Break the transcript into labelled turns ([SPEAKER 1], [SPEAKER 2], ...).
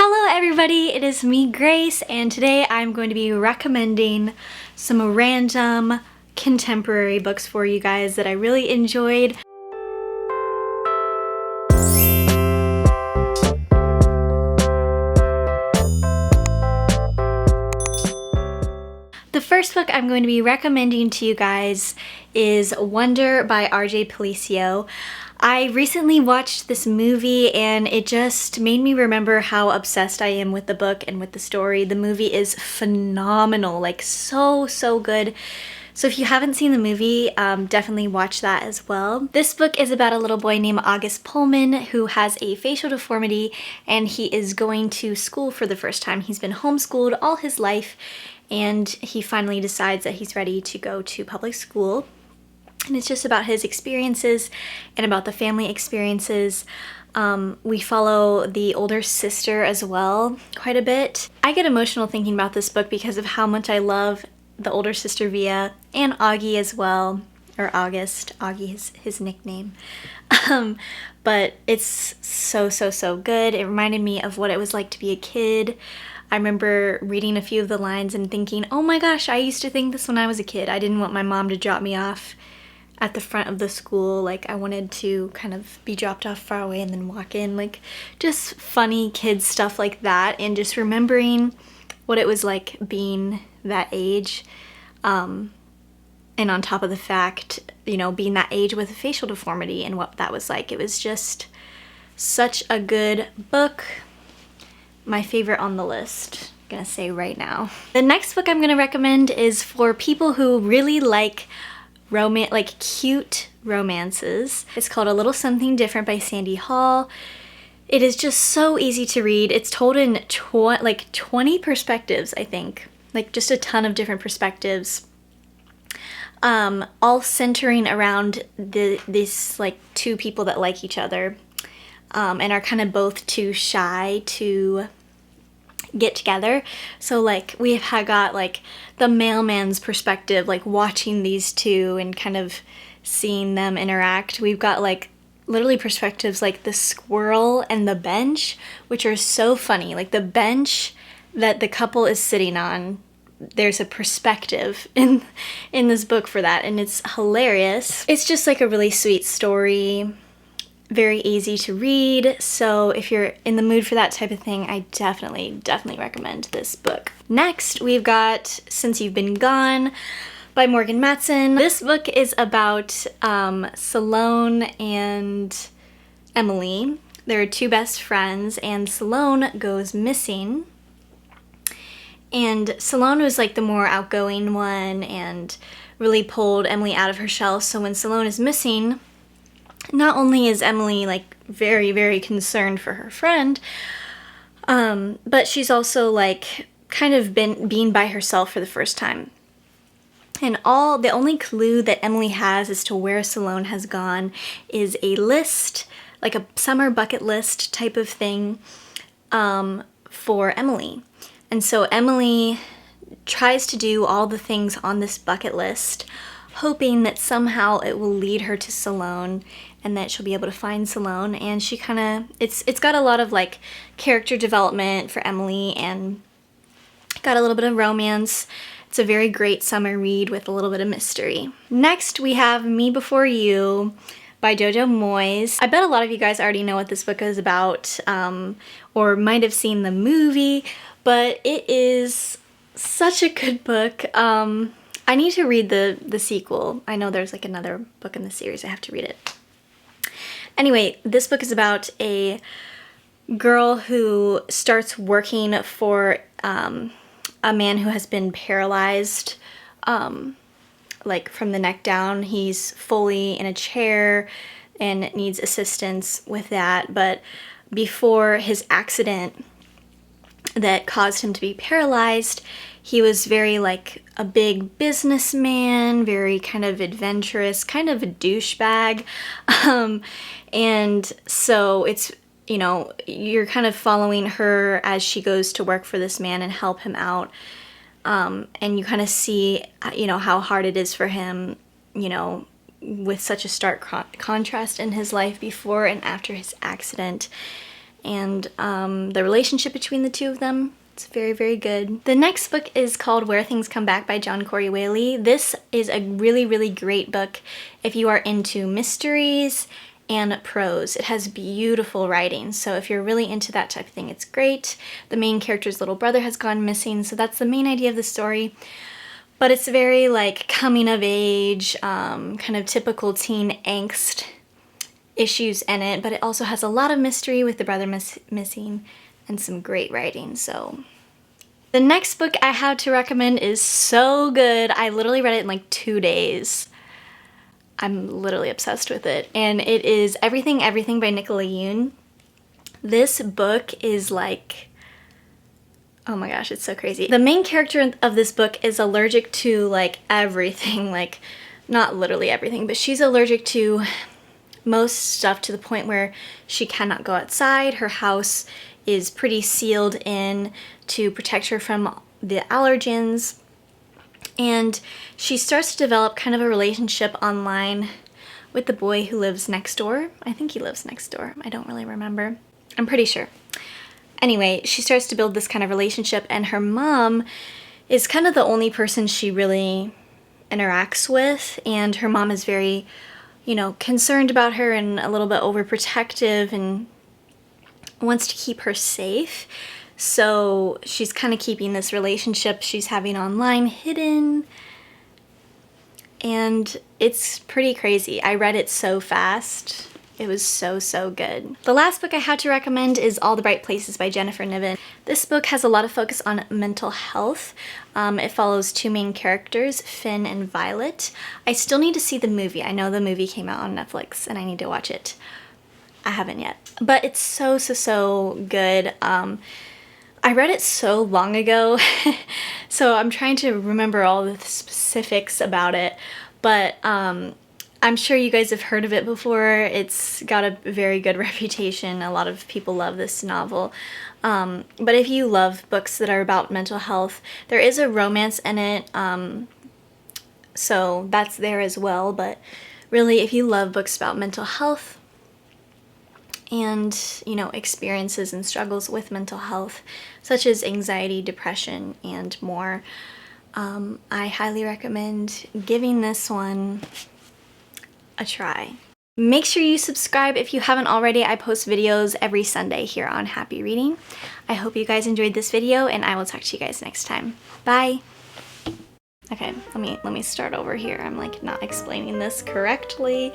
[SPEAKER 1] Hello everybody, it is me, Grace, and today I'm going to be recommending some random contemporary books for you guys that I really enjoyed. The first book I'm going to be recommending to you guys is Wonder by R.J. Palacio. I recently watched this movie and it just made me remember how obsessed I am with the book and with the story. The movie is phenomenal, like so good. So if you haven't seen the movie, definitely watch that as well. This book is about a little boy named August Pullman who has a facial deformity and he is going to school for the first time. He's been homeschooled all his life and he finally decides that he's ready to go to public school. And it's just about his experiences and about the family experiences. We follow the older sister as well quite a bit. I get emotional thinking about this book because of how much I love the older sister Via and Augie as well, or August. Augie is his nickname. But it's so good. It reminded me of what it was like to be a kid. I remember reading a few of the lines and thinking, oh my gosh, I used to think this when I was a kid. I didn't want my mom to drop me off at the front of the school. Like, I wanted to kind of be dropped off far away and then walk in. Like, just funny kid stuff like that, and just remembering what it was like being that age. And on top of the fact, you know, being that age with a facial deformity and what that was like. It was just such a good book. My favorite on the list, I'm gonna say right now. The next book I'm gonna recommend is for people who really like cute romances. It's called A Little Something Different by Sandy Hall. It is just so easy to read. It's told in 20 perspectives, I think. Like, just a ton of different perspectives. All centering around these like two people that like each other and are kind of both too shy to get together. So like we have got like the mailman's perspective, like watching these two and kind of seeing them interact. We've got like literally perspectives like the squirrel and the bench, which are so funny. Like the bench that the couple is sitting on, there's a perspective in this book for that, and it's hilarious. It's just like a really sweet story. Very easy to read, so if you're in the mood for that type of thing, I definitely recommend this book. Next, we've got Since You've Been Gone by Morgan Matson. This book is about Salone and Emily. They're two best friends, and Salone goes missing. And Salone was like the more outgoing one and really pulled Emily out of her shell, so when Salone is missing, not only is Emily like very concerned for her friend, but she's also like kind of being by herself for the first time. And the only clue that Emily has as to where Salone has gone is a list, like a summer bucket list type of thing, for Emily. And so Emily tries to do all the things on this bucket list, hoping that somehow it will lead her to Salone and that she'll be able to find Salone. And she kind of, it's got a lot of like character development for Emily and got a little bit of romance. It's a very great summer read with a little bit of mystery. Next, we have Me Before You by Jojo Moyes. I bet a lot of you guys already know what this book is about, or might have seen the movie, but it is such a good book. I need to read the sequel. I know there's like another book in the series. I have to read it. Anyway, this book is about a girl who starts working for a man who has been paralyzed, like from the neck down. He's fully in a chair and needs assistance with that. But before his accident that caused him to be paralyzed, he was very like a big businessman, very kind of adventurous, kind of a douchebag. And so it's, you know, you're kind of following her as she goes to work for this man and help him out. And you kind of see, you know, how hard it is for him, you know, with such a stark contrast in his life before and after his accident. and the relationship between the two of them. It's very, very good. The next book is called Where Things Come Back by John Corey Whaley. This is a really, really great book if you are into mysteries and prose. It has beautiful writing, so if you're really into that type of thing, it's great. The main character's little brother has gone missing, so that's the main idea of the story. But it's very like coming of age, kind of typical teen angst issues in it, but it also has a lot of mystery with the brother missing and some great writing. So the next book I have to recommend is so good. I literally read it in like 2 days. I'm literally obsessed with it. And it is Everything Everything by Nicola Yoon. This book is like, oh my gosh, it's so crazy. The main character of this book is allergic to like everything, like not literally everything, but she's allergic to most stuff to the point where she cannot go outside. Her house is pretty sealed in to protect her from the allergens. And she starts to develop kind of a relationship online with the boy who lives next door. I think he lives next door. I don't really remember. I'm pretty sure. Anyway, she starts to build this kind of relationship, and her mom is kind of the only person she really interacts with, and her mom is very, you know, concerned about her and a little bit overprotective and wants to keep her safe. So she's kind of keeping this relationship she's having online hidden, and it's pretty crazy. I read it so fast. It was so, so good. The last book I had to recommend is All the Bright Places by Jennifer Niven. This book has a lot of focus on mental health. It follows two main characters, Finn and Violet. I still need to see the movie. I know the movie came out on Netflix and I need to watch it. I haven't yet. But it's so, so, so good. I read it so long ago, so I'm trying to remember all the specifics about it, but I'm sure you guys have heard of it before. It's got a very good reputation. A lot of people love this novel. But if you love books that are about mental health, there is a romance in it, so that's there as well. But really, if you love books about mental health and, you know, experiences and struggles with mental health, such as anxiety, depression, and more, I highly recommend giving this one a try. Make sure you subscribe if you haven't already. I post videos every Sunday here on Happy Reading. I hope you guys enjoyed this video, and I will talk to you guys next time. Bye! Okay, let me start over here. I'm like not explaining this correctly.